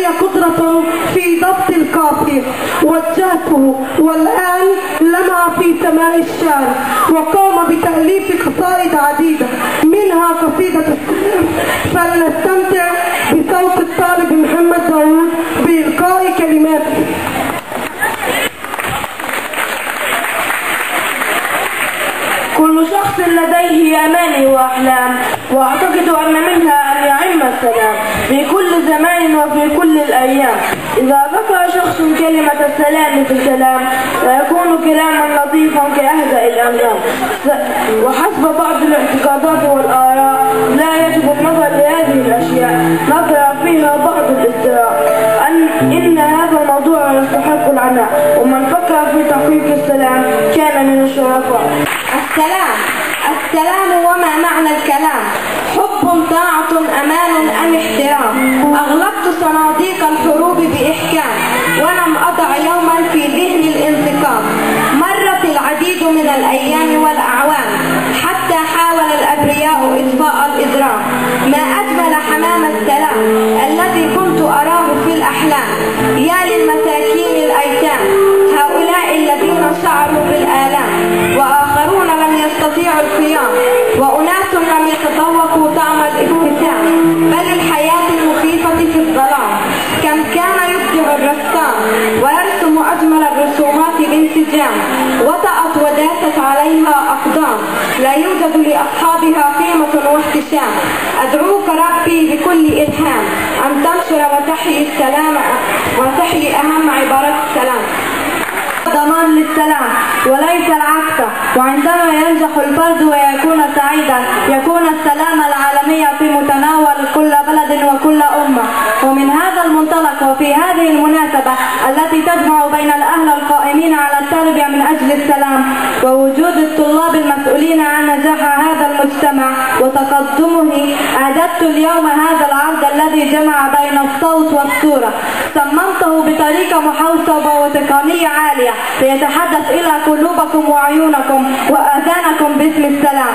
لدي قدرة في ضبط القافية وجهته، والآن لمع في سماء الشارع وقام بتأليف قصائد عديدة منها قصيدة السلام. فلنستمتع بصوت الطالب محمد داوود بإلقاء كلماته. كل شخص لديه أماني وأحلام، وأعتقد أن منها أن يعم السلام في كل زمان وفي كل الأيام. إذا ذكر شخص كلمة السلام في الكلام سيكون كلاما لطيفا كأهدأ الأنغام. وحسب بعض الاعتقادات والآراء لا يجب النظر لهذه الأشياء، نظر فيها بعض الاستراء إن هذا الموضوع يستحق العناء، ومن فكر في تحقيق السلام كان من الشرفاء. السلام وما معنى الكلام؟ حب، طاعة، أمان أم احترام؟ أغلقت صناديق الحروب بإحكام ولم أضع يوما في ذهن الانتقام. مرت العديد من الأيام والأعوام حتى حاول الأبرياء إطفاء الإضرام. ما أجمل حمام السلام الذي كنت أراه في الأحلام. يا للمساكين الأيتام هؤلاء الذين شعروا بالآلام، وآخرون لم يستطيعوا القيام، وأناس لم يتذوقوا طعم الابتسام، بل الحياة المخيفة في الظلام. كم كان يبدع الرسام ويرسم أجمل الرسومات بانسجام، وطأت وداست عليها أقدام لا يوجد لأصحابها قيمة واحتشام. أدعوك ربي بكل إلهام أن تنشر وتحيي السلام وتحيي أهم عبارات السلام. ضمان للسلام وليس العكس، وعندما ينجح الفرد ويكون سعيدا يكون السلام العالمي في متناول كل بلد وكل أمة. ومن هذا المنطلق وفي هذه المناسبة التي تجمع بين الأهل القائمين على التربية من أجل السلام ووجود الطلاب المسؤولين عن نجاح هذا المجتمع وتقدمه، أعددت اليوم هذا العرض الذي جمع بين الصوت والصورة. صممته بطريقة محوسبة وتقنية عالية ليتحدث إلى قلوبكم وعيونكم وآذانكم باسم السلام.